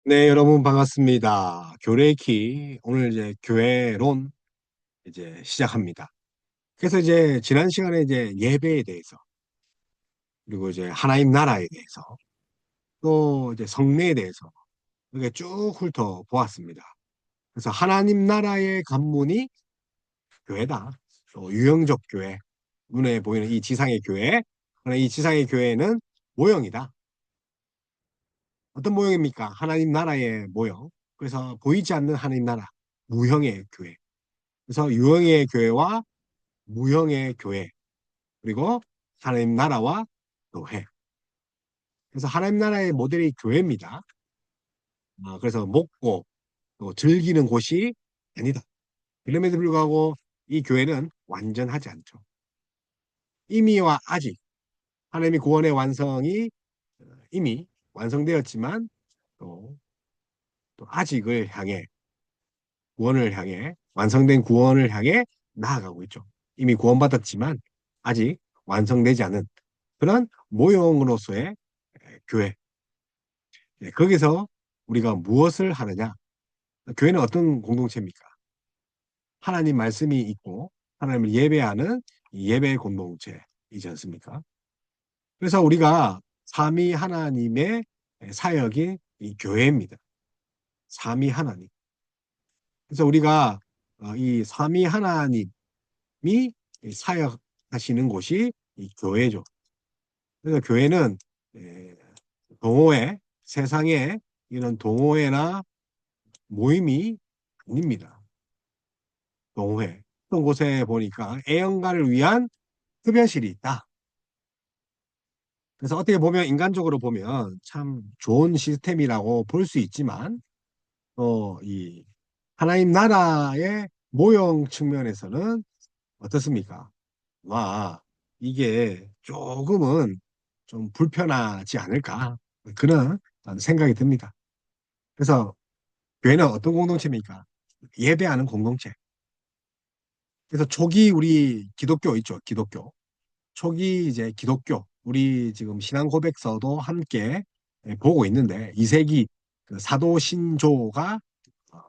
네, 여러분 반갑습니다. 교레키 오늘 이제 교회론 이제 시작합니다. 그래서 이제 지난 시간에 이제 예배에 대해서 그리고 이제 하나님 나라에 대해서 또 이제 성례에 대해서 이렇게 쭉 훑어 보았습니다. 그래서 하나님 나라의 관문이 교회다. 또 유형적 교회, 눈에 보이는 이 지상의 교회, 그러나 이 지상의 교회는 모형이다. 어떤 모형입니까? 하나님 나라의 모형. 그래서 보이지 않는 하나님 나라, 무형의 교회. 그래서 유형의 교회와 무형의 교회, 그리고 하나님 나라와 교회. 그래서 하나님 나라의 모델이 교회입니다. 그래서 먹고 또 즐기는 곳이 아니다. 그럼에도 불구하고 이 교회는 완전하지 않죠. 이미와 아직 하나님의 구원의 완성이 이미 완성되었지만 또, 또 아직을 향해 구원을 향해 완성된 구원을 향해 나아가고 있죠. 이미 구원받았지만 아직 완성되지 않은 그런 모형으로서의 교회. 거기서 우리가 무엇을 하느냐? 교회는 어떤 공동체입니까? 하나님 말씀이 있고 하나님을 예배하는 이 예배 공동체이지 않습니까? 그래서 우리가 삼위 하나님의 사역이 이 교회입니다. 삼위 하나님. 그래서 우리가 이 삼위 하나님이 사역하시는 곳이 이 교회죠. 그래서 교회는 에, 동호회, 세상에 이런 동호회나 모임이 아닙니다. 동호회. 어떤 곳에 보니까 애연가를 위한 흡연실이 있다. 그래서 어떻게 보면 인간적으로 보면 참 좋은 시스템이라고 볼 수 있지만, 이 하나님 나라의 모형 측면에서는 어떻습니까? 와, 이게 조금은 좀 불편하지 않을까? 그런 생각이 듭니다. 그래서 교회는 어떤 공동체입니까? 예배하는 공동체. 그래서 초기 우리 기독교 있죠, 기독교. 초기 이제 기독교, 우리 지금 신앙 고백서도 함께 보고 있는데, 2세기 그 사도 신조가 어,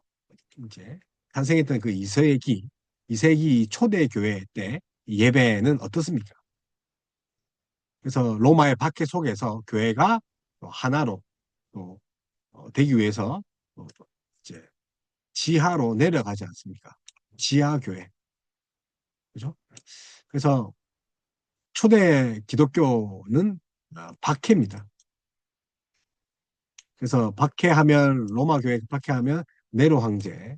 이제 탄생했던 그 2세기 초대 교회 때 예배는 어떻습니까? 그래서 로마의 박해 속에서 교회가 또 하나로 또 되기 위해서 이제 지하로 내려가지 않습니까? 지하 교회. 그죠? 그래서 초대 기독교는 박해입니다. 그래서 박해하면 로마 교회 박해하면 네로 황제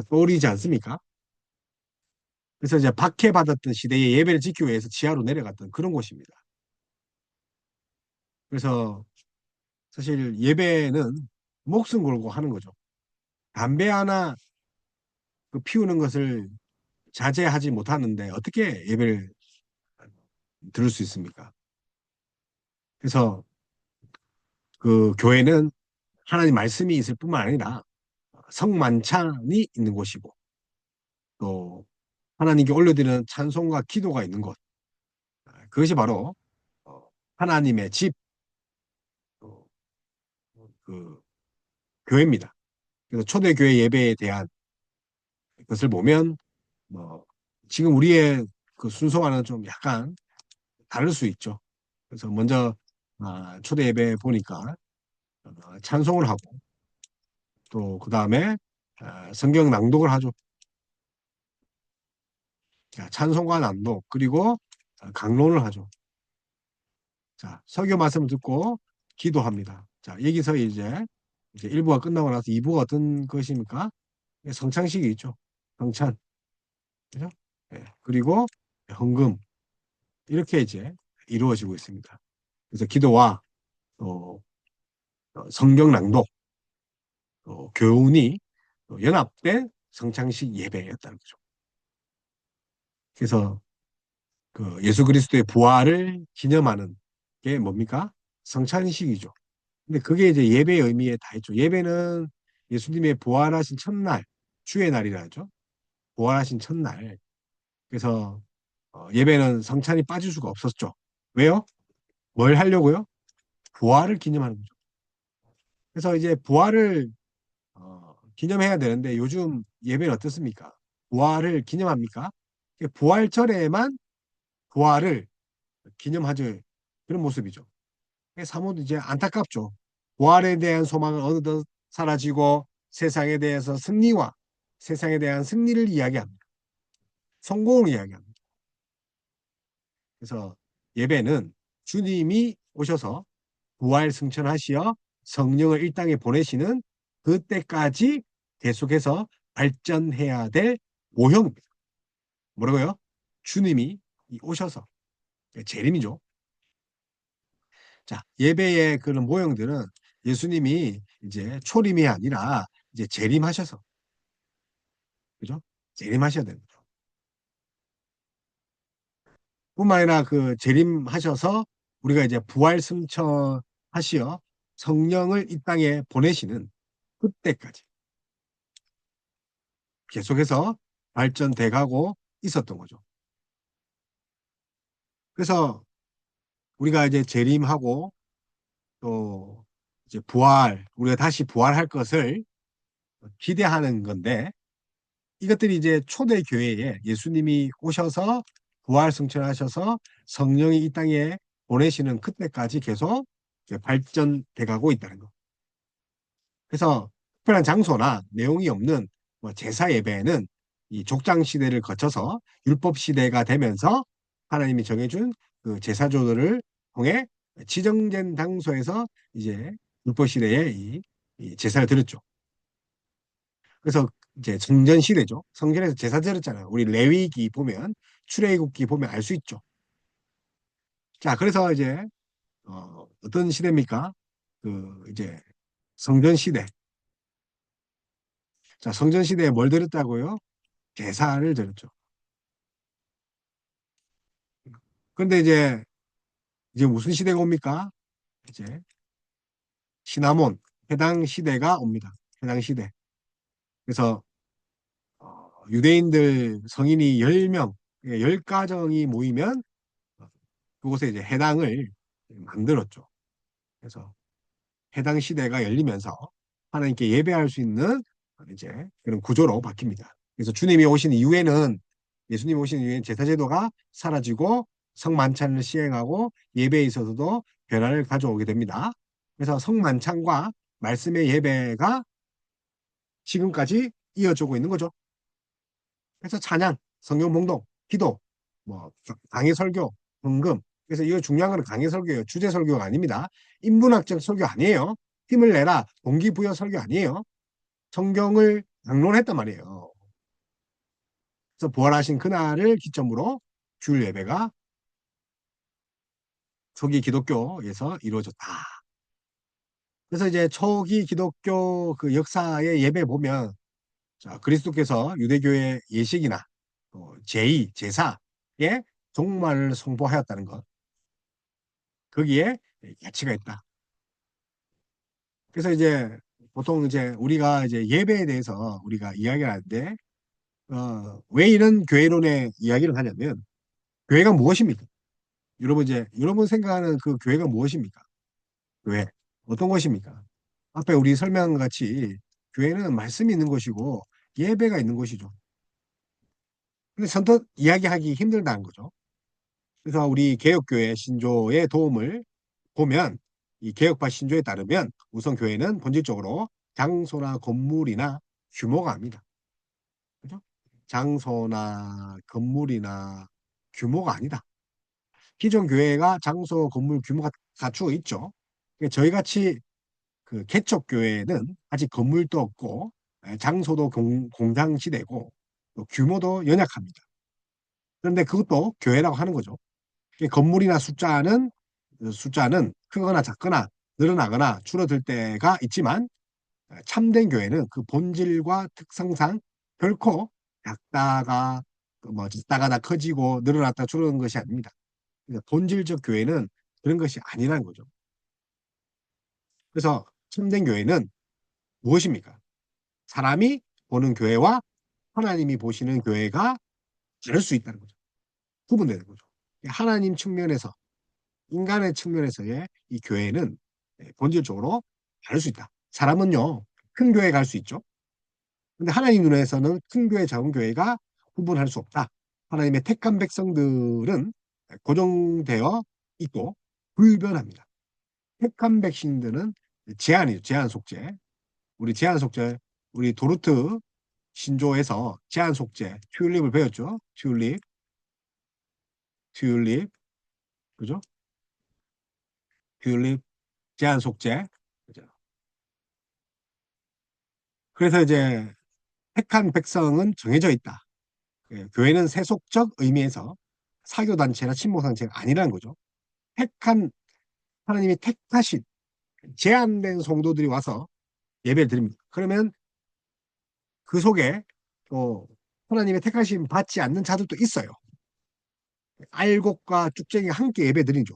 떠오르지 않습니까? 그래서 이제 박해받았던 시대에 예배를 지키기 위해서 지하로 내려갔던 그런 곳입니다. 그래서 사실 예배는 목숨 걸고 하는 거죠. 담배 하나 그 피우는 것을 자제하지 못하는데 어떻게 예배를 들을 수 있습니까? 그래서 그 교회는 하나님 말씀이 있을 뿐만 아니라 성만찬이 있는 곳이고 또 하나님께 올려드리는 찬송과 기도가 있는 곳. 그것이 바로 어, 하나님의 집, 어, 그 교회입니다. 그래서 초대교회 예배에 대한 것을 보면 뭐 지금 우리의 그 순서와는 좀 약간 다를 수 있죠. 그래서 먼저 초대 예배 보니까 찬송을 하고 또 그 다음에 성경 낭독을 하죠. 자, 찬송과 낭독 그리고 강론을 하죠. 자, 설교 말씀을 듣고 기도합니다. 자, 여기서 이제 1부가 끝나고 나서 2부가 어떤 것입니까? 성찬식이 있죠. 성찬. 그죠? 예, 그리고 헌금. 이렇게 이제 이루어지고 있습니다. 그래서 기도와 또 성경 낭독, 또 교훈이 또 연합된 성찬식 예배였다는 거죠. 그래서 그 예수 그리스도의 부활을 기념하는 게 뭡니까? 성찬식이죠. 근데 그게 이제 예배의 의미에 다 있죠. 예배는 예수님의 부활하신 첫날, 주의 날이라 하죠. 부활하신 첫날. 그래서 예배는 성찬이 빠질 수가 없었죠. 왜요? 뭘 하려고요? 부활을 기념하는 거죠. 그래서 이제 부활을 기념해야 되는데 요즘 예배는 어떻습니까? 부활을 기념합니까? 부활절에만 부활을 기념하죠. 그런 모습이죠. 사모도 이제 안타깝죠. 부활에 대한 소망은 어느덧 사라지고 세상에 대해서 승리와 세상에 대한 승리를 이야기합니다. 성공을 이야기합니다. 그래서 예배는 주님이 오셔서 부활 승천하시어 성령을 이 땅에 보내시는 그때까지 계속해서 발전해야 될 모형입니다. 뭐라고요? 주님이 오셔서 재림이죠. 자, 예배의 그런 모형들은 예수님이 이제 초림이 아니라 이제 재림하셔서, 그죠? 재림하셔야 되는 거죠. 뿐만 아니라 그 재림하셔서 우리가 이제 부활 승천하시어 성령을 이 땅에 보내시는 그때까지 계속해서 발전돼 가고 있었던 거죠. 그래서 우리가 이제 재림하고 또 이제 부활, 우리가 다시 부활할 것을 기대하는 건데 이것들이 이제 초대 교회에 예수님이 오셔서 부활 승천하셔서 성령이 이 땅에 보내시는 그때까지 계속 발전돼 가고 있다는 거. 그래서 특별한 장소나 내용이 없는 뭐 제사 예배는 이 족장 시대를 거쳐서 율법 시대가 되면서 하나님이 정해준 그 제사조들을 통해 지정된 장소에서 이제 율법 시대에 이 제사를 드렸죠. 그래서 이제 성전 시대죠. 성전에서 제사 드렸잖아요. 우리 레위기 보면 출애굽기 보면 알 수 있죠. 자, 그래서 이제 어떤 시대입니까? 그 이제 성전 시대. 자, 성전 시대에 뭘 드렸다고요? 제사를 드렸죠. 근데 이제 무슨 시대가 옵니까? 이제 시나몬 해당 시대가 옵니다. 해당 시대. 그래서 유대인들 성인이 10명, 10가정이 모이면 그곳에 이제 해당을 만들었죠. 그래서 해당 시대가 열리면서 하나님께 예배할 수 있는 이제 그런 구조로 바뀝니다. 그래서 주님이 오신 이후에는 예수님이 오신 이후에는 제사제도가 사라지고 성만찬을 시행하고 예배에 있어서도 변화를 가져오게 됩니다. 그래서 성만찬과 말씀의 예배가 지금까지 이어지고 있는 거죠. 그래서 찬양, 성경 봉독, 기도, 뭐 강의 설교, 헌금. 그래서 이거 중요한 건 강의 설교예요. 주제 설교가 아닙니다. 인문학적 설교 아니에요. 힘을 내라, 동기부여 설교 아니에요. 성경을 강론했단 말이에요. 그래서 부활하신 그날을 기점으로 주일 예배가 초기 기독교에서 이루어졌다. 그래서 이제 초기 기독교 그 역사의 예배 보면 자, 그리스도께서 유대교의 예식이나 제의, 제사에 종말을 선포하였다는 것. 거기에 가치가 있다. 그래서 이제 보통 이제 우리가 이제 예배에 대해서 우리가 이야기를 하는데 왜 이런 교회론의 이야기를 하냐면 교회가 무엇입니까? 여러분 생각하는 그 교회가 무엇입니까? 교회 어떤 것입니까? 앞에 우리 설명한 같이 교회는 말씀이 있는 것이고 예배가 있는 것이죠. 근데 선뜻 이야기하기 힘들다는 거죠. 그래서 우리 개혁교회 신조의 도움을 보면 이 개혁파 신조에 따르면 우선 교회는 본질적으로 장소나 건물이나 규모가 아닙니다. 그죠? 장소나 건물이나 규모가 아니다. 기존 교회가 장소, 건물, 규모가 갖추어 있죠. 저희 같이 그 개척 교회는 아직 건물도 없고 장소도 공장 시대고 또 규모도 연약합니다. 그런데 그것도 교회라고 하는 거죠. 건물이나 숫자는 크거나 작거나 늘어나거나 줄어들 때가 있지만 참된 교회는 그 본질과 특성상 결코 작다가 뭐 작다가 다 커지고 늘어났다 줄어든 것이 아닙니다. 그래서 본질적 교회는 그런 것이 아니라는 거죠. 그래서 참된 교회는 무엇입니까? 사람이 보는 교회와 하나님이 보시는 교회가 다를 수 있다는 거죠. 구분되는 거죠. 하나님 측면에서 인간의 측면에서의 이 교회는 본질적으로 다를 수 있다. 사람은요, 큰 교회 갈 수 있죠. 근데 하나님 눈에서는 큰 교회, 작은 교회가 구분할 수 없다. 하나님의 택한 백성들은 고정되어 있고 불변합니다. 택한 백성들은 제한이죠. 제한 속죄. 우리 제한 속죄, 우리 도르트 신조에서 제한 속죄, 튤립을 배웠죠. 튤립, 튤립, 그죠? 튤립, 제한 속죄. 그죠? 그래서 이제 택한 백성은 정해져 있다. 예, 교회는 세속적 의미에서 사교단체나 친목단체가 아니라는 거죠. 택한, 하나님이 택하신, 제한된 성도들이 와서 예배를 드립니다. 그러면 그 속에 또 하나님의 택하심 받지 않는 자들도 있어요. 알곡과 쭉쟁이가 함께 예배 드리죠.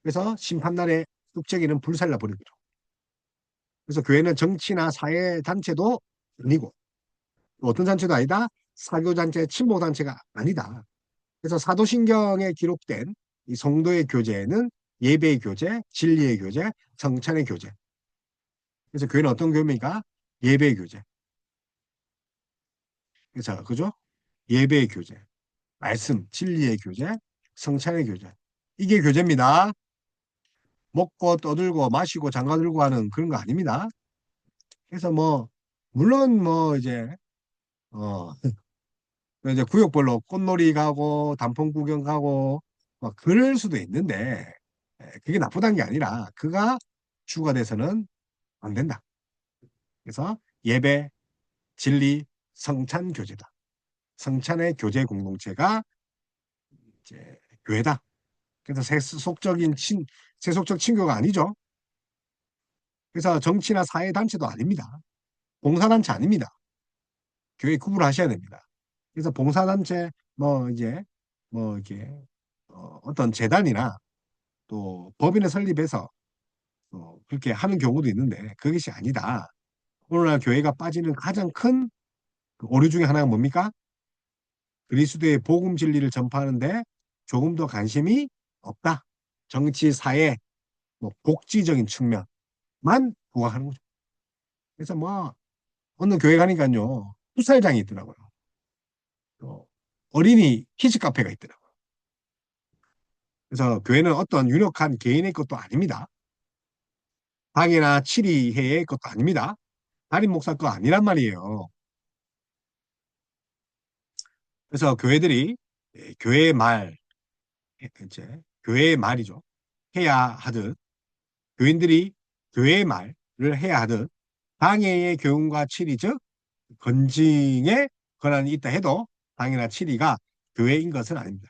그래서 심판날에 쭉쟁이는 불살라 버리죠. 그래서 교회는 정치나 사회 단체도 아니고 어떤 단체도 아니다. 사교 단체, 친목 단체가 아니다. 그래서 사도신경에 기록된 이 성도의 교제는 예배의 교제, 진리의 교제, 성찬의 교제. 그래서 교회는 어떤 교회입니까? 예배의 교제. 그래서 그죠? 예배의 교제, 말씀, 진리의 교제, 성찬의 교제. 이게 교제입니다. 먹고 떠들고 마시고 장가 들고 하는 그런 거 아닙니다. 그래서 뭐 물론 뭐 어 이제 구역별로 꽃놀이 가고 단풍 구경 가고 막 그럴 수도 있는데 그게 나쁘다는 게 아니라 그가 주가 돼서는 안 된다. 그래서 예배, 진리, 성찬 교제다. 성찬의 교제 공동체가 이제 교회다. 그래서 세속적 친교가 아니죠. 그래서 정치나 사회 단체도 아닙니다. 봉사단체 아닙니다. 교회 구분하셔야 됩니다. 그래서 봉사단체 뭐 이제 뭐 이렇게 어떤 재단이나 또 법인을 설립해서 그렇게 하는 경우도 있는데 그것이 아니다. 오늘날 교회가 빠지는 가장 큰그 오류 중에 하나가 뭡니까? 그리스도의 복음 진리를 전파하는데 조금 더 관심이 없다. 정치, 사회, 뭐 복지적인 측면만 부각하는 거죠. 그래서 뭐 어느 교회 가니까요 풋살장이 있더라고요. 또 어린이 키즈 카페가 있더라고요. 그래서 교회는 어떤 유력한 개인의 것도 아닙니다. 당이나 치리회의 것도 아닙니다. 담임 목사 거 아니란 말이에요. 그래서 교회들이 교회의 말, 이제 교회의 말이죠. 해야 하듯 교인들이 교회의 말을 해야 하듯 당회의 교훈과 치리 즉 건징에 권한이 있다 해도 당이나 치리가 교회인 것은 아닙니다.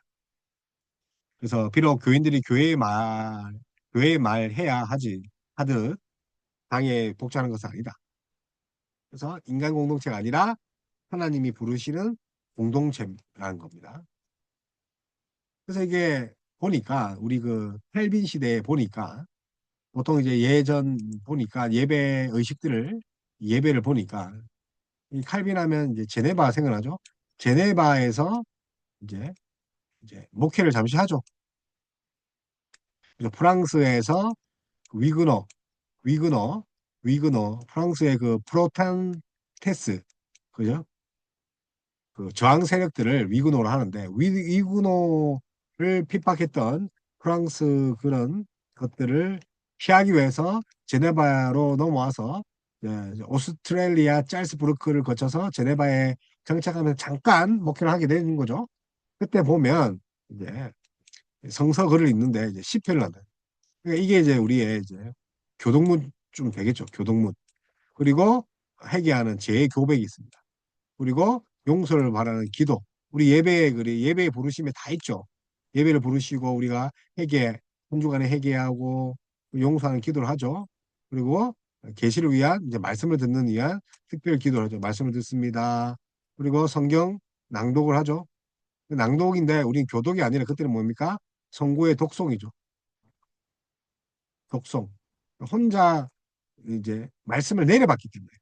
그래서 비록 교인들이 교회의 말 해야 하지 하듯 당에 복종하는 것은 아니다. 그래서 인간 공동체가 아니라 하나님이 부르시는 공동체라는 겁니다. 그래서 이게 보니까 우리 그 켈빈 시대에 보니까 보통 이제 예전 보니까 예배 의식들을 예배를 보니까 이 칼빈 하면 이제 제네바 생각나죠? 제네바에서 이제 목회를 잠시 하죠. 그래서 프랑스에서 위그너, 위그너, 위그너, 프랑스의 그 프로탄테스, 그죠? 그 저항 세력들을 위그노로 하는데 위그노를 핍박했던 프랑스 그런 것들을 피하기 위해서 제네바로 넘어와서 오스트레일리아 짤스부르크를 거쳐서 제네바에 정착하면서 잠깐 목회를 하게 되는 거죠. 그때 보면 이제 성서글을 읽는데 이제 시편을 한다. 그러니까 이게 이제 우리의 이제 교동문 좀 되겠죠. 교동문. 그리고 회개하는 재교백이 있습니다. 그리고 용서를 바라는 기도. 우리 예배에 부르심에 다 있죠. 예배를 부르시고 우리가 한 주간에 회개하고 용서하는 기도를 하죠. 그리고 계시를 위한 이제 말씀을 듣는 위한 특별 기도를 하죠. 말씀을 듣습니다. 그리고 성경 낭독을 하죠. 낭독인데 우린 교독이 아니라 그때는 뭡니까? 성구의 독송이죠. 독송. 혼자 이제 말씀을 내려받기 때문에.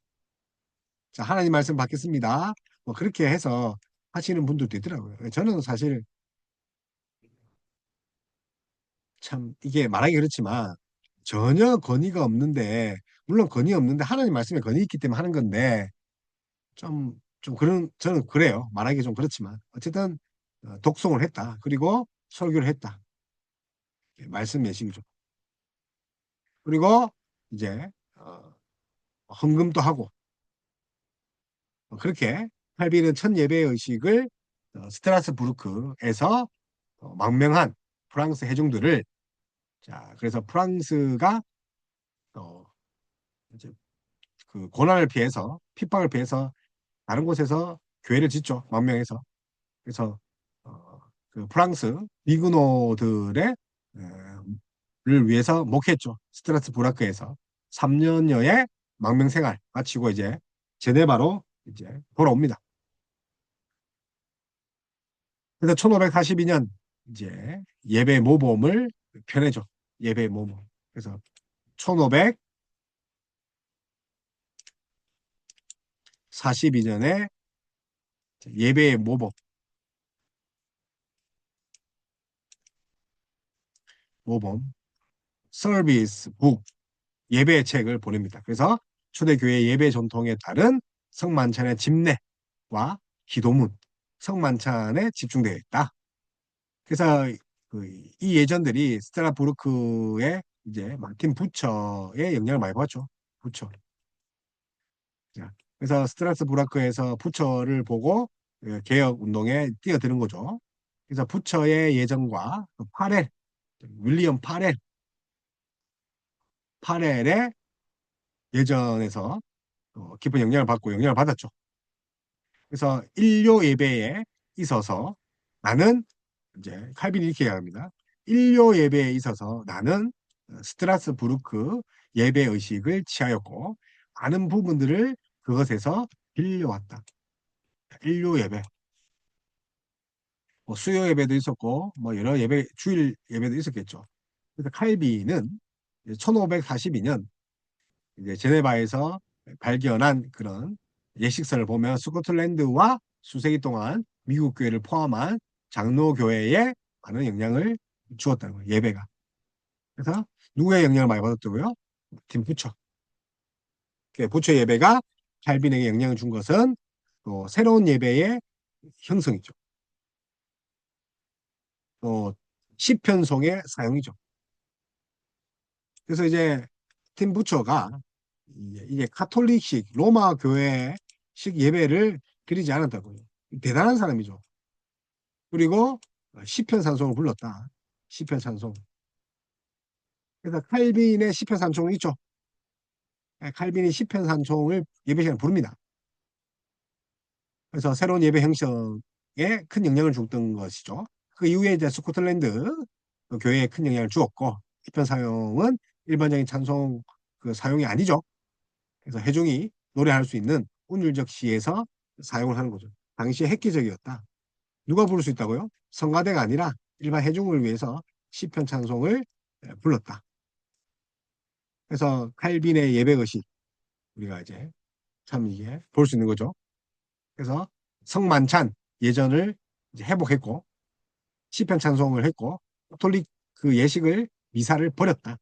자, 하나님 말씀 받겠습니다. 뭐 그렇게 해서 하시는 분들도 있더라고요. 저는 사실 참 이게 말하기 그렇지만 전혀 권위가 없는데, 물론 권위 없는데 하나님 말씀에 권위 있기 때문에 하는 건데, 좀 그런, 저는 그래요. 말하기 좀 그렇지만. 어쨌든, 독송을 했다. 그리고 설교를 했다. 말씀 예식이죠. 그리고 이제, 헌금도 하고, 그렇게 칼빈은 첫 예배 의식을 스트라스부르크에서 망명한 프랑스 회중들을, 자, 그래서 프랑스가 어, 이제 그 고난을 피해서, 핍박을 피해서 다른 곳에서 교회를 짓죠. 망명해서. 그래서 그 프랑스 비그노들의 를 위해서 목했죠. 스트라스부르크에서 3년여의 망명 생활 마치고 이제 제네바로 이제 돌아옵니다. 그래서 1542년 이제 예배 모범을 펴내죠. 예배 모범. 그래서 1542년에 예배 모범 서비스 북 예배 책을 보냅니다. 그래서 초대교회 예배 전통에 따른 성만찬의 집례와 기도문, 성만찬에 집중되어 있다. 그래서 이 예전들이 스트라부르크의 이제 마틴 부처의 영향을 많이 받았죠. 부처. 자, 그래서 스트라스부르크에서 부처를 보고 개혁 운동에 뛰어드는 거죠. 그래서 부처의 예전과 그 윌리엄 파렐의 예전에서 깊은 영향을 받고 영향을 받았죠. 그래서 일요 예배에 있어서 나는 이제 칼빈이 이렇게 이야기합니다. 일요 예배에 있어서 나는 스트라스부르크 예배 의식을 취하였고 많은 부분들을 그것에서 빌려왔다. 일요 예배, 뭐 수요 예배도 있었고 뭐 여러 예배 주일 예배도 있었겠죠. 그래서 칼빈은 1542년 이제 제네바에서 발견한 그런 예식서를 보면 스코틀랜드와 수세기 동안 미국 교회를 포함한 장로 교회에 많은 영향을 주었다는 거예요. 예배가. 그래서 누구의 영향을 많이 받았다고요? 팀 부처. 그 부처 예배가 칼빈에게 영향을 준 것은 또 새로운 예배의 형성이죠. 또 시편송의 사용이죠. 그래서 이제 팀 부처가 이게 카톨릭식 로마 교회식 예배를 드리지 않았다고요. 대단한 사람이죠. 그리고 시편 찬송을 불렀다. 시편 찬송. 그래서 칼빈의 시편 찬송이 있죠. 칼빈이 시편 찬송을 예배 시간에 부릅니다. 그래서 새로운 예배 형성에 큰 영향을 줬던 것이죠. 그 이후에 이제 스코틀랜드 그 교회에 큰 영향을 주었고 시편 사용은 일반적인 찬송 그 사용이 아니죠. 그래서 회중이 노래할 수 있는 운율적 시에서 사용을 하는 거죠. 당시에 획기적이었다. 누가 부를 수 있다고요? 성가대가 아니라 일반 회중을 위해서 시편 찬송을 불렀다. 그래서 칼빈의 예배의식 우리가 이제 참 이게 볼 수 있는 거죠. 그래서 성만찬 예전을 이제 회복했고 시편 찬송을 했고 가톨릭 그 예식을 미사를 버렸다.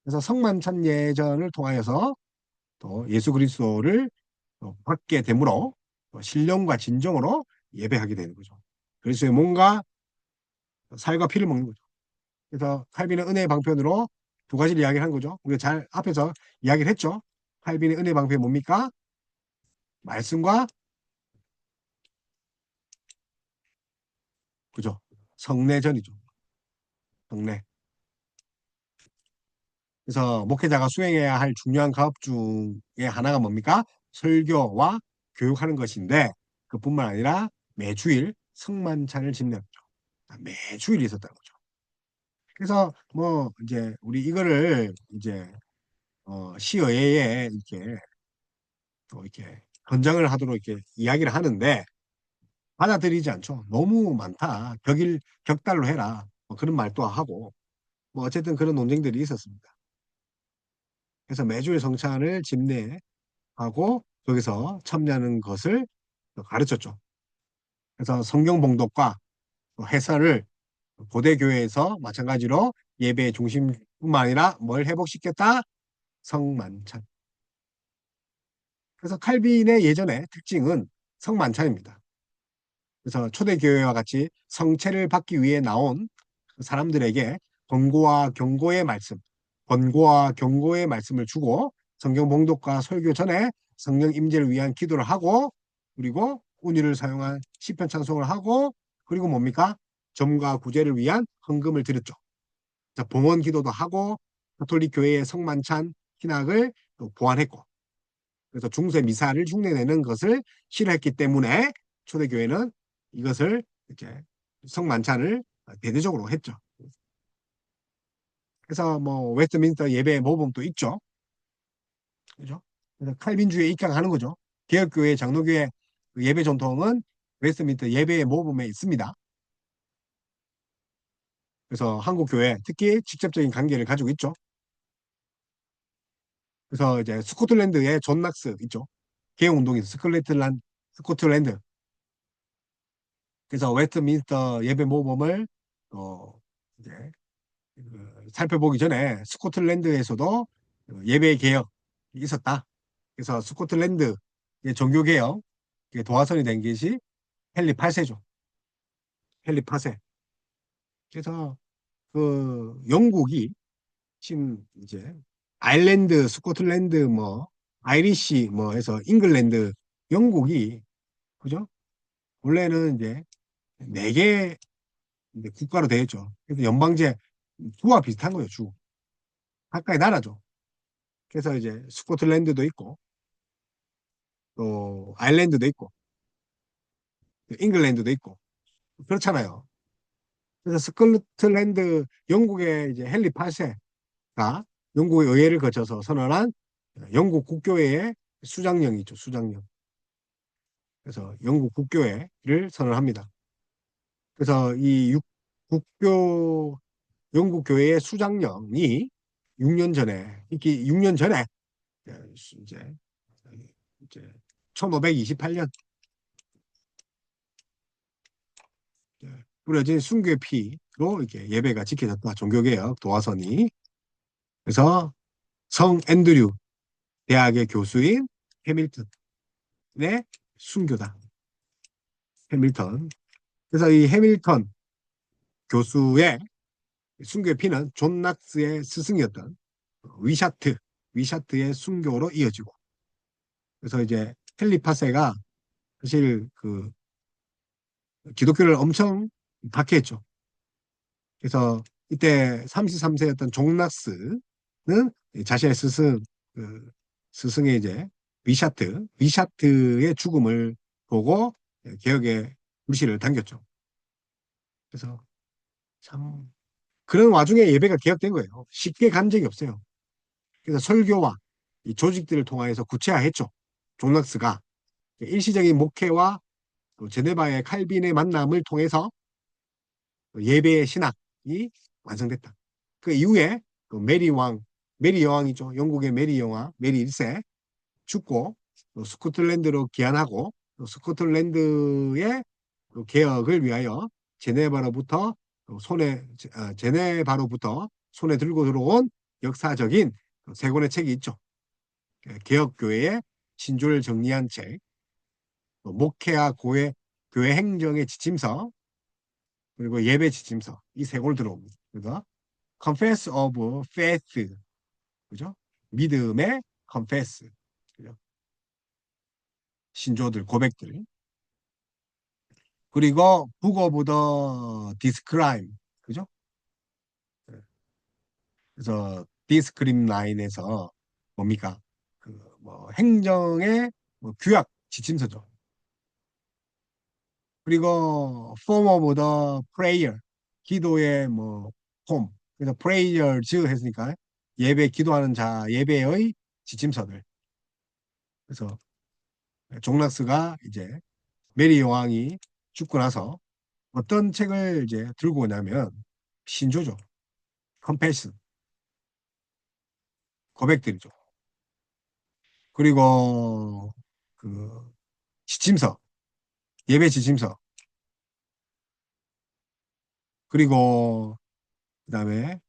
그래서 성만찬 예전을 통하여서 또 예수 그리스도를 받게 되므로 신령과 진정으로 예배하게 되는 거죠. 그리스도의 몸과 살과 피를 먹는 거죠. 그래서 칼빈의 은혜의 방편으로 두 가지를 이야기를 한 거죠. 우리가 잘 앞에서 이야기를 했죠. 칼빈의 은혜의 방편이 뭡니까? 말씀과 그죠? 성례전이죠. 성례. 그래서 목회자가 수행해야 할 중요한 가업 중에 하나가 뭡니까? 설교와 교육하는 것인데 그뿐만 아니라 매주일 성만찬을 집례하죠. 매주일 있었다는 거죠. 그래서 뭐 이제 우리 이거를 이제 시의회에 이렇게 또 이렇게 권장을 하도록 이렇게 이야기를 하는데 받아들이지 않죠. 너무 많다. 격달로 해라. 뭐 그런 말도 하고 뭐 어쨌든 그런 논쟁들이 있었습니다. 그래서 매주일 성찬을 집례하고 거기서 참여하는 것을 가르쳤죠. 그래서 성경 봉독과 해설을 고대 교회에서 마찬가지로 예배 중심뿐만 아니라 뭘 회복시켰다? 성만찬. 그래서 칼빈의 예전의 특징은 성만찬입니다. 그래서 초대교회와 같이 성체를 받기 위해 나온 사람들에게 권고와 경고의 말씀, 권고와 경고의 말씀을 주고 성경 봉독과 설교 전에 성령 임재를 위한 기도를 하고 그리고 운율을 사용한 시편 찬송을 하고 그리고 뭡니까? 점과 구제를 위한 헌금을 드렸죠. 자, 봉헌 기도도 하고 가톨릭 교회의 성만찬 신학을 또 보완했고 그래서 중세 미사를 흉내내는 것을 싫어했기 때문에 초대교회는 이것을 이렇게 성만찬을 대대적으로 했죠. 그래서 뭐 웨스트민스터 예배 모범도 있죠. 그죠? 그래서 칼빈주의에 입각하는 거죠. 개혁교회, 장로교회 그 예배 전통은 웨스트민스터 예배의 모범에 있습니다. 그래서 한국 교회 특히 직접적인 관계를 가지고 있죠. 그래서 이제 스코틀랜드의 존 낙스 있죠. 개혁운동에서 스코틀랜드. 그래서 웨스트민스터 예배 모범을 이제 살펴보기 전에 스코틀랜드에서도 예배 개혁이 있었다. 그래서 스코틀랜드 종교 개혁 도화선이 된 것이 헨리 8세죠. 헨리 8세. 그래서 그 영국이 지금 이제 아일랜드, 스코틀랜드 뭐 아이리시 뭐 해서 잉글랜드 영국이 그죠? 원래는 이제 네 개 국가로 되어 있죠. 그래서 연방제 주와 비슷한 거예요, 주. 각각의 나라죠. 그래서 이제 스코틀랜드도 있고 또 아일랜드도 있고 잉글랜드도 있고 그렇잖아요. 그래서 스코틀랜드 영국의 이제 헨리 8세가 영국의 의회를 거쳐서 선언한 영국 국교회의 수장령이죠. 수장령. 그래서 영국 국교회를 선언합니다. 그래서 이 국교 영국 교회의 수장령이 6년 전에 이게 6년 전에 이제 이제 1528년 뿌려진 순교의 피로 이렇게 예배가 지켜졌다. 종교개혁 도화선이. 그래서 성 앤드류 대학의 교수인 해밀턴의 순교다. 해밀턴. 그래서 이 해밀턴 교수의 순교의 피는 존 낙스의 스승이었던 위샤트, 위샤트의 순교로 이어지고. 그래서 이제 헨리 파세가 사실 그 기독교를 엄청 박해했죠. 그래서 이때 33세였던 존 낙스는 자신의 스승, 그 스승의 이제 위샤트의 죽음을 보고 개혁의 불씨를 당겼죠. 그래서 참 그런 와중에 예배가 개혁된 거예요. 쉽게 간 적이 없어요. 그래서 설교와 이 조직들을 통해서 구체화했죠. 존 낙스가 일시적인 목회와 또 제네바의 칼빈의 만남을 통해서 예배의 신학이 완성됐다. 그 이후에 또 메리 여왕이죠. 영국의 메리 여왕, 메리 1세 죽고 또 스코틀랜드로 귀환하고 또 스코틀랜드의 또 개혁을 위하여 제네바로부터 제네바로부터 손에 들고 들어온 역사적인 세 권의 책이 있죠. 개혁교회의 신조를 정리한 책, 목회와 교회 행정의 지침서, 그리고 예배 지침서 이 세 권을 들어옵니다. 그래서 Confess of Faith, 그죠? 믿음의 Confess, 그죠? 신조들 고백들. 그리고 Book of the Discrime, 그죠? 그래서 디스크림 라인에서 뭡니까? 그 뭐 행정의 뭐 규약 지침서죠. 그리고 Form of the Prayer, 기도의 뭐 폼. 그래서 prayers 했으니까 예배 기도하는 자 예배의 지침서들. 그래서 종락스가 이제 메리 여왕이 죽고 나서 어떤 책을 이제 들고 오냐면 신조죠. 컴패션, 고백들이죠. 그리고 그 지침서, 예배 지침서, 그리고 그다음에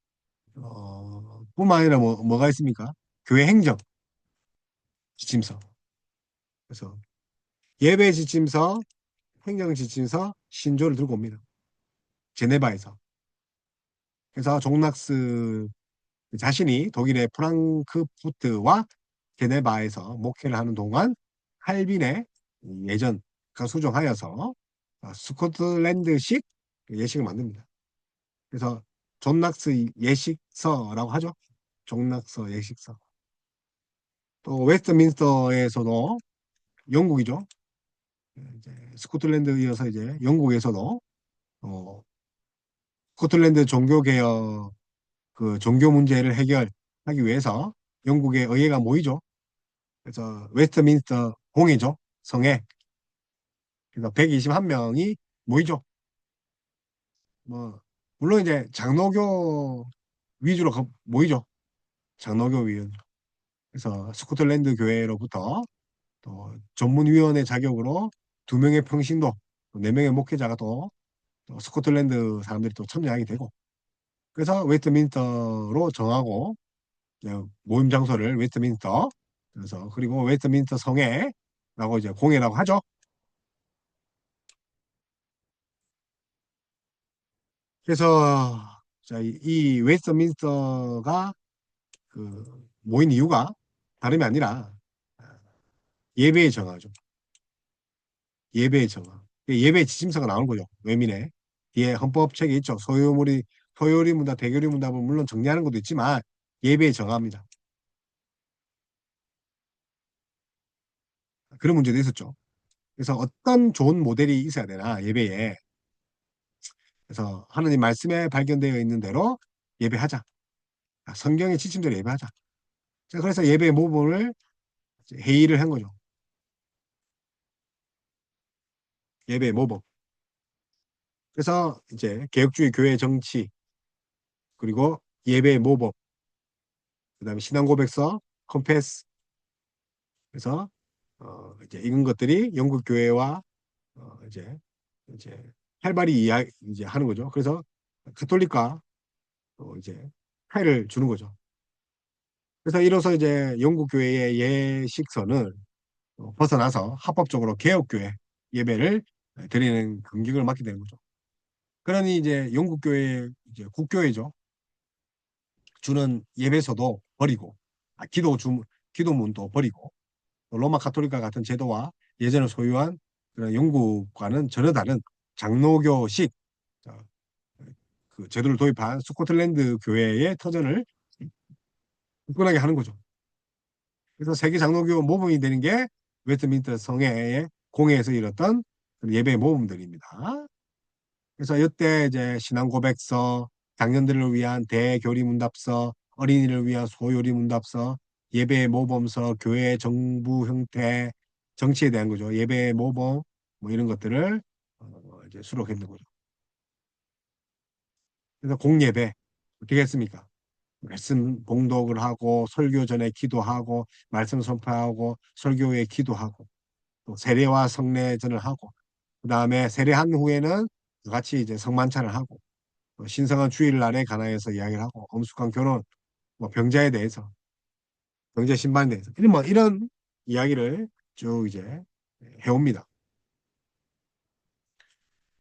뿐만 아니라 뭐가 있습니까? 교회 행정 지침서. 그래서 예배 지침서, 행정 지침서, 신조를 들고 옵니다. 제네바에서. 그래서 종락스 자신이 독일의 프랑크푸르트와 제네바에서 목회를 하는 동안 칼빈의 예전과 수정하여서 스코틀랜드식 예식을 만듭니다. 그래서 존낙스 예식서라고 하죠. 존낙스 예식서. 또 웨스트민스터에서도 영국이죠. 이제 스코틀랜드 이어서 이제 영국에서도 어, 스코틀랜드 종교개혁 그 종교 문제를 해결하기 위해서 영국의 의회가 모이죠. 그래서 웨스트민스터 공회죠. 성회. 그래서 121명이 모이죠. 뭐 물론 이제 장로교 위주로 모이죠. 장로교 위원. 그래서 스코틀랜드 교회로부터 또 전문위원회 자격으로 2명의 평신도, 4명의 목회자가 또 스코틀랜드 사람들이 또 참여하게 되고, 그래서 웨스트민스터로 정하고 이제 모임 장소를 웨스트민스터, 그래서 그리고 웨스트민스터 성회라고 이제 공회라고 하죠. 그래서 자, 이 웨스트민스터가 그 모인 이유가 다름이 아니라 예배의 정화죠. 예배의 정화. 예배 지침서가 나오는 거죠. 외민에. 뒤에 헌법책이 있죠. 소요리 문답, 대교리 문답은 물론 정리하는 것도 있지만 예배의 정화입니다. 그런 문제도 있었죠. 그래서 어떤 좋은 모델이 있어야 되나 예배에. 그래서 하나님 말씀에 발견되어 있는 대로 예배하자. 성경의 지침대로 예배하자. 그래서 예배 모범을 회의를 한 거죠. 예배 모범. 그래서 이제 개혁주의 교회 정치, 그리고 예배 모범, 그다음에 신앙 고백서, 컨페스. 그래서 이제 이런 것들이 영국 교회와 이제 활발히 이제 하는 거죠. 그래서 가톨릭과 또 이제 차이를 주는 거죠. 그래서 이로써 이제 영국 교회의 예식선을 벗어나서 합법적으로 개혁교회 예배를 드리는 금격을 맡게 되는 거죠. 그러니 이제 영국 교회 이제 국교회죠. 주는 예배서도 버리고 기도문도 버리고 또 로마 가톨릭과 같은 제도와 예전에 소유한 그런 영국과는 전혀 다른 장로교식 그 제도를 도입한 스코틀랜드 교회의 터전을 굳건하게 하는 거죠. 그래서 세계 장로교 모범이 되는 게 웨스트민스터 성회의 공회에서 이뤘던 예배 모범들입니다. 그래서 이때 이제 신앙 고백서, 장년들을 위한 대교리 문답서, 어린이를 위한 소요리 문답서, 예배 모범서, 교회 정부 형태, 정치에 대한 거죠. 예배 모범 뭐 이런 것들을 이제 수록했는 거죠. 그래서 공예배 어떻게 했습니까? 말씀 봉독을 하고 설교 전에 기도하고 말씀 선포하고 설교 후에 기도하고 또 세례와 성례전을 하고 그다음에 세례한 후에는 같이 이제 성만찬을 하고 또 신성한 주일날에 가나에서 이야기를 하고 엄숙한 결혼 뭐 병자에 대해서 병자 신방에 대해서 이런 이야기를 쭉 이제 해옵니다.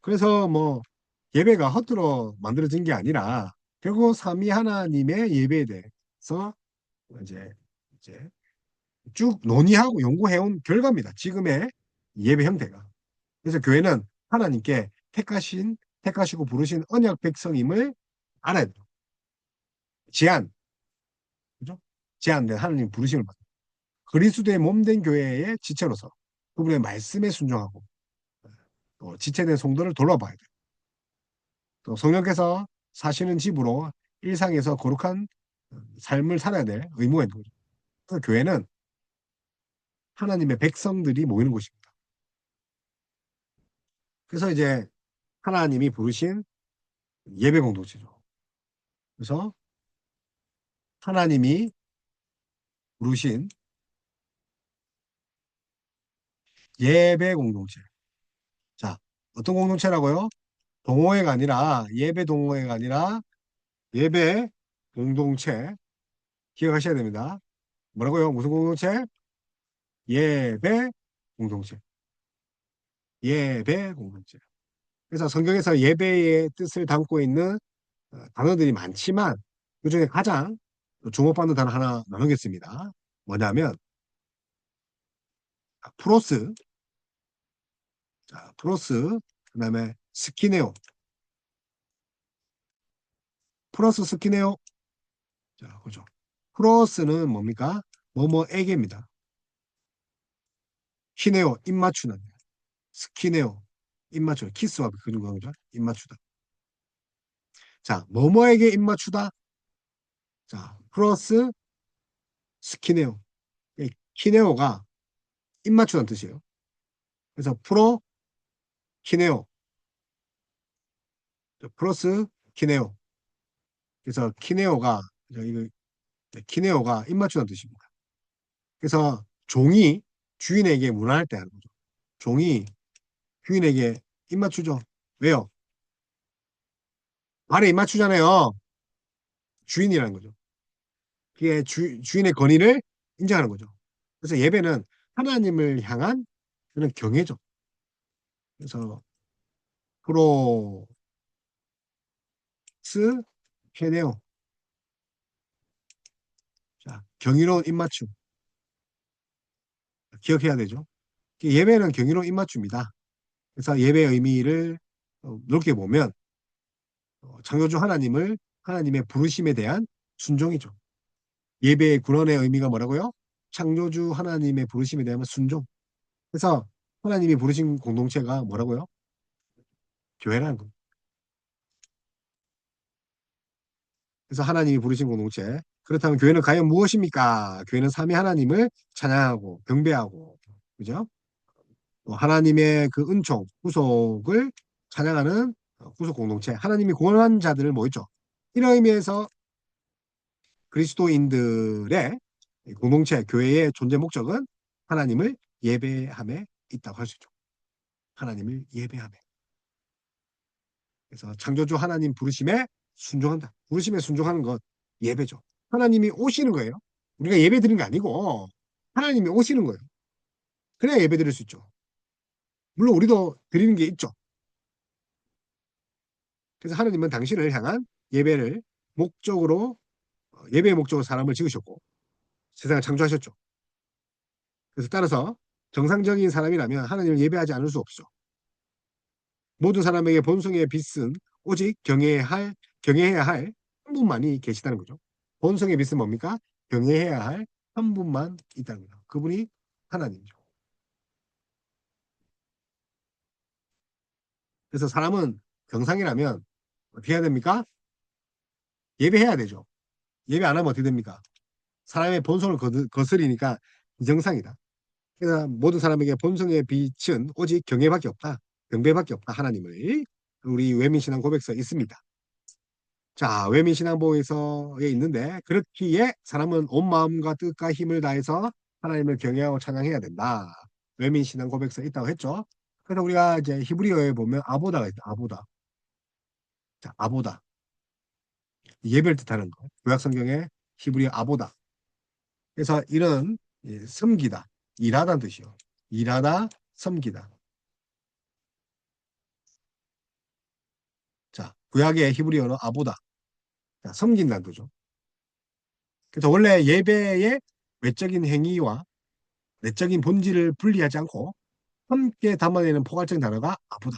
그래서 뭐 예배가 헛으로 만들어진 게 아니라 결국 삼위 하나님의 예배에 대해서 이제 이제 쭉 논의하고 연구해온 결과입니다. 지금의 예배 형태가. 그래서 교회는 하나님께 택하시고 부르신 언약 백성임을 알아야 돼요. 제한, 그죠? 제한된 하나님 부르심을 받아요. 그리스도의 몸된 교회의 지체로서 그분의 말씀에 순종하고 또 지체된 성도를 돌아봐야 돼요. 또 성령께서 사시는 집으로 일상에서 거룩한 삶을 살아야 될 의무가 있는 거죠. 그래서 교회는 하나님의 백성들이 모이는 곳입니다. 그래서 이제 하나님이 부르신 예배 공동체죠. 그래서 하나님이 부르신 예배 공동체. 자, 어떤 공동체라고요? 동호회가 아니라 예배 동호회가 아니라 예배 공동체 기억하셔야 됩니다. 뭐라고요? 무슨 공동체? 예배 공동체. 예배 공동체. 그래서 성경에서 예배의 뜻을 담고 있는 단어들이 많지만 그중에 가장 주목받는 단어 하나 나누겠습니다. 뭐냐면 프로스, 자, 프로스, 그다음에 스키네오, 플러스 스키네오. 자, 그죠. 프로스는 뭡니까? 뭐뭐에게입니다. 키네오, 입맞추는. 스키네오, 입맞추. 키스와 그런 거죠. 입맞추다. 자, 뭐뭐에게 입맞추다. 자, 플러스 스키네오. 이 키네오가 입맞추는 뜻이에요. 그래서 프로 키네오, 플러스 키네오. 그래서 이거 키네오가 입맞추는 뜻입니다. 그래서 종이 주인에게 문안할 때 하는 거죠. 종이 주인에게 입맞추죠. 왜요? 말에 입맞추잖아요. 주인이라는 거죠. 그게 주인의 권위를 인정하는 거죠. 그래서 예배는 하나님을 향한 그런 경애죠. 그래서 프로스 케네오. 자, 경이로운 입맞춤. 기억해야 되죠. 예배는 경이로운 입맞춤이다. 그래서 예배의 의미를 넓게 보면 창조주 하나님의 부르심에 대한 순종이죠. 예배의 근원의 의미가 뭐라고요? 창조주 하나님의 부르심에 대한 순종. 그래서 하나님이 부르신 공동체가 뭐라고요? 교회라는 겁니다. 그래서 하나님이 부르신 공동체. 그렇다면 교회는 과연 무엇입니까? 교회는 삼위 하나님을 찬양하고 경배하고, 그죠? 또 하나님의 그 은총, 구속을 찬양하는 구속 공동체. 하나님이 구원한 자들을 모였죠. 이런 의미에서 그리스도인들의 공동체, 교회의 존재 목적은 하나님을 예배함에 있다고 할 수 있죠. 하나님을 예배함에. 그래서 창조주 하나님 부르심에 순종한다. 부르심에 순종하는 것 예배죠. 하나님이 오시는 거예요. 우리가 예배 드리는 게 아니고 하나님이 오시는 거예요. 그래야 예배 드릴 수 있죠. 물론 우리도 드리는 게 있죠. 그래서 하나님은 당신을 향한 예배를 목적으로 예배의 목적으로 사람을 지으셨고 세상을 창조하셨죠. 그래서 따라서 정상적인 사람이라면 하나님을 예배하지 않을 수 없죠. 모든 사람에게 본성의 빛은 오직 경외해야 할 한 분만이 계시다는 거죠. 본성의 빛은 뭡니까? 경외해야 할 한 분만 있다는 거죠. 그분이 하나님이죠. 그래서 사람은 정상이라면 어떻게 해야 됩니까? 예배해야 되죠. 예배 안 하면 어떻게 됩니까? 사람의 본성을 거스리니까 비정상이다. 그래서 모든 사람에게 본성의 빛은 오직 경외밖에 없다. 경배밖에 없다. 하나님을. 우리 외민신앙 고백서에 있습니다. 자, 외민신앙보에서에 있는데 그렇기에 사람은 온 마음과 뜻과 힘을 다해서 하나님을 경외하고 찬양해야 된다. 외민신앙 고백서에 있다고 했죠. 그래서 우리가 이제 히브리어에 보면 아보다가 있다. 아보다. 자, 아보다. 예배를 뜻하는 거. 구약 성경에 히브리어 아보다. 그래서 이런 섬기다, 일하다는 뜻이요. 일하다, 섬기다. 자, 구약의 히브리어로 아보다. 자, 섬긴다는 뜻이죠. 그래서 원래 예배의 외적인 행위와 내적인 본질을 분리하지 않고 함께 담아내는 포괄적인 단어가 아보다.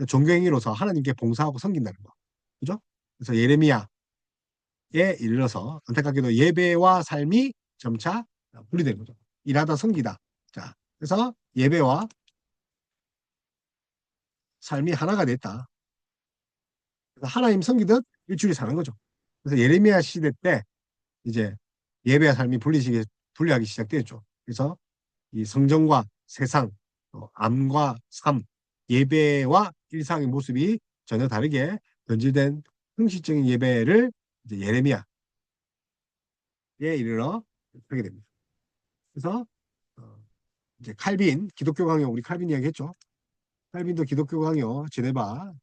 종교행위로서 하나님께 봉사하고 섬긴다는 거. 그죠? 그래서 예레미야에 이르러서 안타깝게도 예배와 삶이 점차 분리되는 거죠. 일하다 섬기다. 자, 그래서 예배와 삶이 하나가 됐다. 그래서 하나님 섬기듯 일주일이 사는 거죠. 그래서 예레미야 시대 때 이제 예배와 삶이 분리하기 시작되었죠. 그래서 이 성전과 세상, 암과 삶, 예배와 일상의 모습이 전혀 다르게 변질된 형식적인 예배를 이제 예레미야에 이르러 하게 됩니다. 그래서 이제 칼빈, 기독교 강요, 우리 칼빈 이야기했죠. 칼빈도 기독교 강요, 제네바,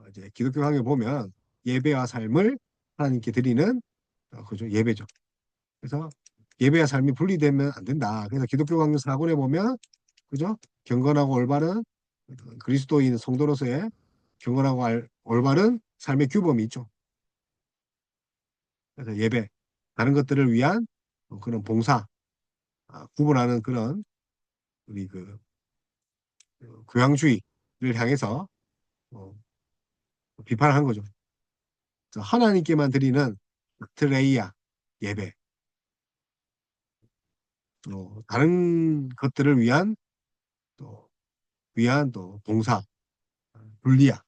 이제 기독교 강요 보면 예배와 삶을 하나님께 드리는 그죠 예배죠. 그래서 예배와 삶이 분리되면 안 된다. 그래서 기독교 강요 사본에 보면 그죠 경건하고 올바른 그리스도인 성도로서의 경건하고 올바른 삶의 규범이 있죠. 그래서 예배 다른 것들을 위한 그런 봉사 구분하는 그런 우리 그 교양주의를 향해서 어, 비판한 거죠. 그래서 하나님께만 드리는 트레이아 예배, 다른 것들을 또 위한 또 봉사 분리야.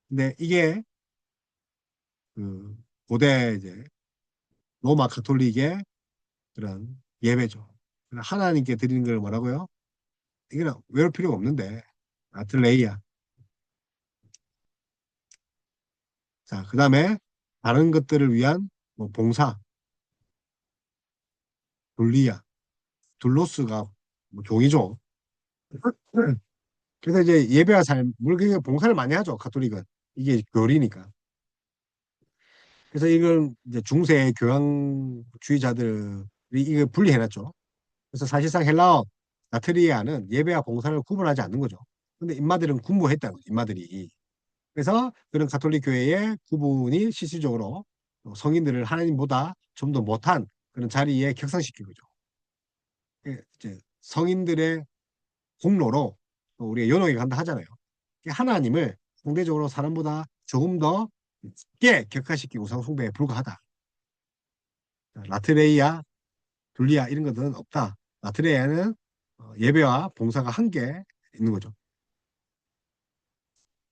근데 이게 그 고대 이제 로마 가톨릭의 그런 예배죠. 하나님께 드리는 걸 뭐라고요? 이거는 외울 필요가 없는데 아틀레이아. 자, 그다음에 다른 것들을 위한 뭐 봉사 둘리야. 둘로스가 뭐 종이죠. 그래서 이제 예배와 삶, 물론 봉사를 많이 하죠. 가톨릭은 이게 교리니까. 그래서 이걸 이제 중세 교황주의자들이 이걸 분리해놨죠. 그래서 사실상 헬라어 나트리아는 예배와 봉사를 구분하지 않는 거죠. 근데 인마들은 군부했다는 거죠. 인마들이. 그래서 그런 가톨릭 교회의 구분이 실질적으로 성인들을 하나님보다 좀 더 못한 그런 자리에 격상시킨 거죠. 이제 성인들의 공로로 우리가 연옥에 간다 하잖아요. 하나님을 상대적으로 사람보다 조금 더 쉽게 격화시키고 우상 숭배에 불과하다. 라트레이아, 둘리아 이런 것들은 없다. 라트레이아는 예배와 봉사가 한계 있는 거죠.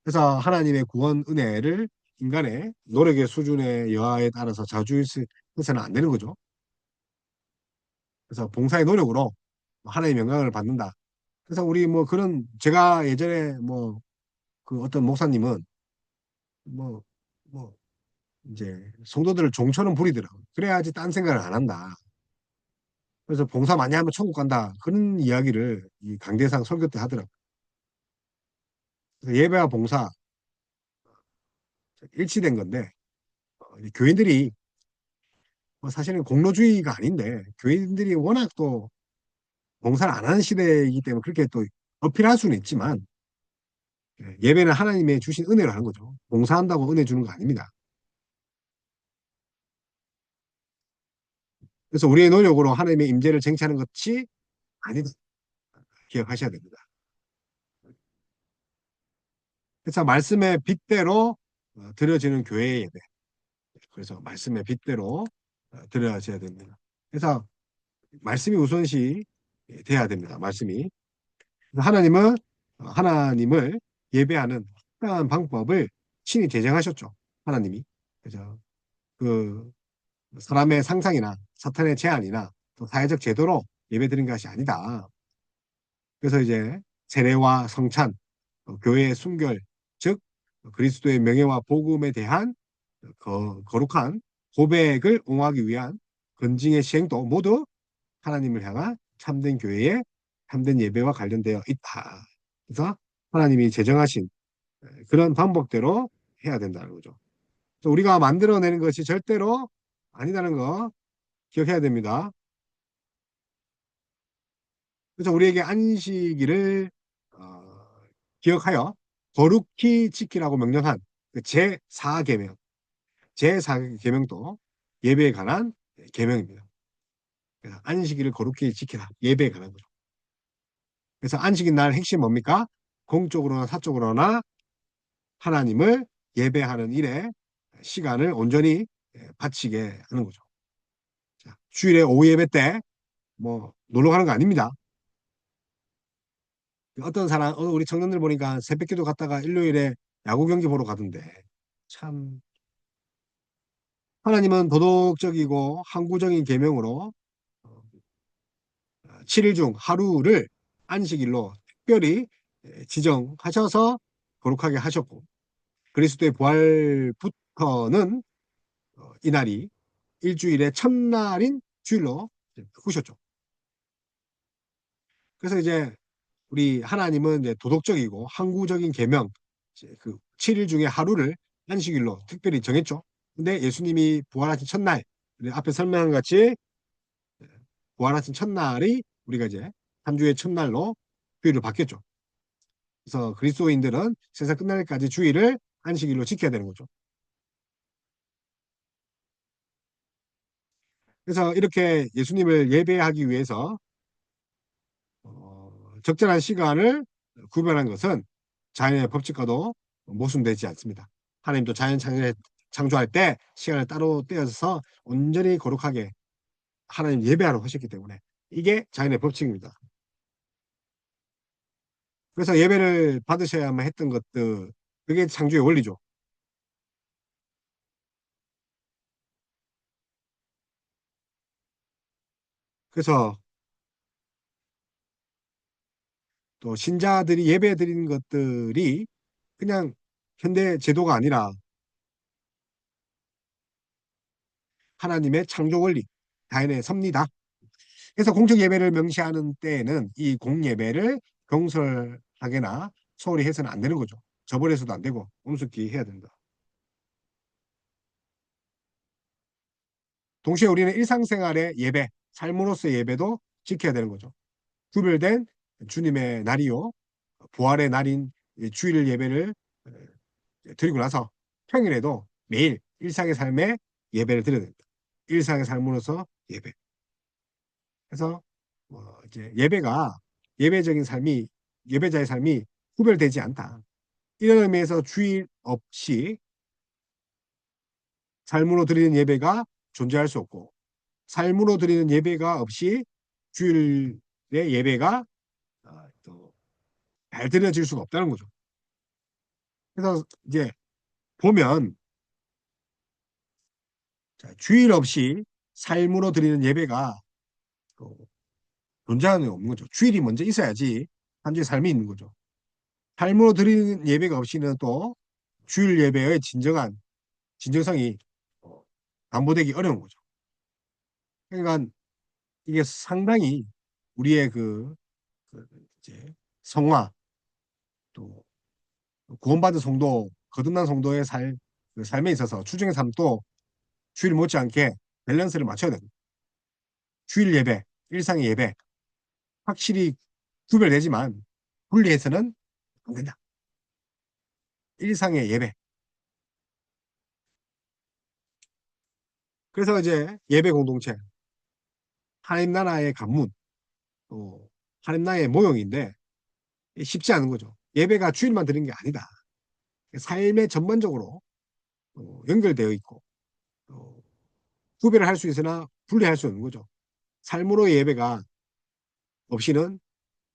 그래서 하나님의 구원 은혜를 인간의 노력의 수준의 여하에 따라서 자주해서는 안 되는 거죠. 그래서 봉사의 노력으로 하나님의 영광을 받는다. 그래서 우리 뭐 그런 제가 예전에 뭐 그 어떤 목사님은 뭐 뭐 이제 성도들을 종처럼 부리더라고. 그래야지 딴 생각을 안 한다. 그래서 봉사 많이 하면 천국 간다. 그런 이야기를 이 강대상 설교 때 하더라고. 그래서 예배와 봉사 일치된 건데 교인들이 뭐 사실은 공로주의가 아닌데 교인들이 워낙 또 봉사를 안 하는 시대이기 때문에 그렇게 또 어필할 수는 있지만 예배는 하나님의 주신 은혜로 하는 거죠. 봉사한다고 은혜 주는 거 아닙니다. 그래서 우리의 노력으로 하나님의 임재를 쟁취하는 것이 아니다. 기억하셔야 됩니다. 그래서 말씀의 빗대로 드려지는 교회의 예배. 그래서 말씀의 빗대로 드려져야 됩니다. 그래서 말씀이 우선시 돼야 됩니다. 말씀이. 하나님은 하나님을 예배하는 특별한 방법을 친히 제정하셨죠. 하나님이. 그래서 그 사람의 상상이나 사탄의 제안이나 또 사회적 제도로 예배드린 것이 아니다. 그래서 이제 세례와 성찬, 교회의 순결, 즉 그리스도의 명예와 복음에 대한 거룩한 고백을 옹호하기 위한 건징의 시행도 모두 하나님을 향한 참된 교회의 참된 예배와 관련되어 있다. 그래서 하나님이 제정하신 그런 방법대로 해야 된다는 거죠. 우리가 만들어내는 것이 절대로 아니다는 거 기억해야 됩니다. 그래서 우리에게 안식일을 기억하여 거룩히 지키라고 명령한 그 제4계명, 제4계명도 예배에 관한 계명입니다. 그래서 안식일을 거룩히 지키라, 예배에 관한 거죠. 그래서 안식일 날 핵심 뭡니까? 공적으로나 사적으로나 하나님을 예배하는 일에 시간을 온전히 바치게 하는 거죠. 자, 주일에 오후 예배 때 뭐 놀러 가는 거 아닙니다. 어떤 사람, 우리 청년들 보니까 새벽기도 갔다가 일요일에 야구 경기 보러 가던데 참 하나님은 도덕적이고 항구적인 계명으로 7일 중 하루를 안식일로 특별히 지정하셔서 거룩하게 하셨고 그리스도의 부활부터는 이날이 일주일의 첫날인 주일로 바꾸셨죠. 그래서 이제 우리 하나님은 이제 도덕적이고 항구적인 계명 그 7일 중에 하루를 안식일로 특별히 정했죠. 근데 예수님이 부활하신 첫날, 앞에 설명한 것 같이 부활하신 첫날이 우리가 이제 3주의 첫날로 주일로 바뀌었죠. 그래서 그리스도인들은 세상 끝날까지 주일을 안식일로 지켜야 되는 거죠. 그래서 이렇게 예수님을 예배하기 위해서 적절한 시간을 구별한 것은 자연의 법칙과도 모순되지 않습니다. 하나님도 자연 창조할 때 시간을 따로 떼어서 온전히 거룩하게 하나님 예배하러 하셨기 때문에 이게 자연의 법칙입니다. 그래서 예배를 받으셔야만 했던 것들, 그게 창조의 원리죠. 그래서 또 신자들이 예배 드리는 것들이 그냥 현대 제도가 아니라 하나님의 창조 원리, 자연의 섭리다. 그래서 공적 예배를 명시하는 때에는 이 공예배를 경솔하게나 소홀히 해서는 안 되는 거죠. 저버려서도 안 되고 엄숙히 해야 된다. 동시에 우리는 일상생활의 예배, 삶으로서의 예배도 지켜야 되는 거죠. 구별된 주님의 날이요, 부활의 날인 주일 예배를 드리고 나서 평일에도 매일 일상의 삶에 예배를 드려야 됩니다. 일상의 삶으로서 예배. 그래서 이제 예배가 예배적인 삶이 예배자의 삶이 구별되지 않다. 이런 의미에서 주일 없이 삶으로 드리는 예배가 존재할 수 없고 삶으로 드리는 예배가 없이 주일의 예배가 또잘 드려질 수가 없다는 거죠. 그래서 이제 보면 주일 없이 삶으로 드리는 예배가 또 존재하는 게 없는 거죠. 주일이 먼저 있어야지 한 주의 삶이 있는 거죠. 삶으로 드리는 예배가 없이는 또 주일 예배의 진정성이 어, 담보되기 어려운 거죠. 그러니까 이게 상당히 우리의 그 이제 성화 또 구원받은 성도 거듭난 성도의 그 삶에 있어서 추정의 삶도 주일 못지않게 밸런스를 맞춰야 됩니다. 주일 예배, 일상의 예배 확실히 구별되지만 분리해서는 안 된다. 일상의 예배. 그래서 이제 예배 공동체, 하나님 나라의 관문, 또 하나님 나라의 모형인데 쉽지 않은 거죠. 예배가 주일만 드리는 게 아니다. 삶에 전반적으로 연결되어 있고 구별을 할 수 있으나 분리할 수 없는 거죠. 삶으로의 예배가 없이는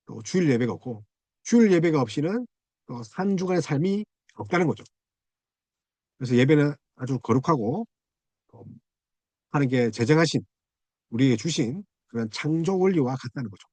또 주일 예배가 없고 주일 예배가 없이는 또 한 주간의 삶이 없다는 거죠. 그래서 예배는 아주 거룩하고 하나님께 제정하신 우리에게 주신 그런 창조 원리와 같다는 거죠.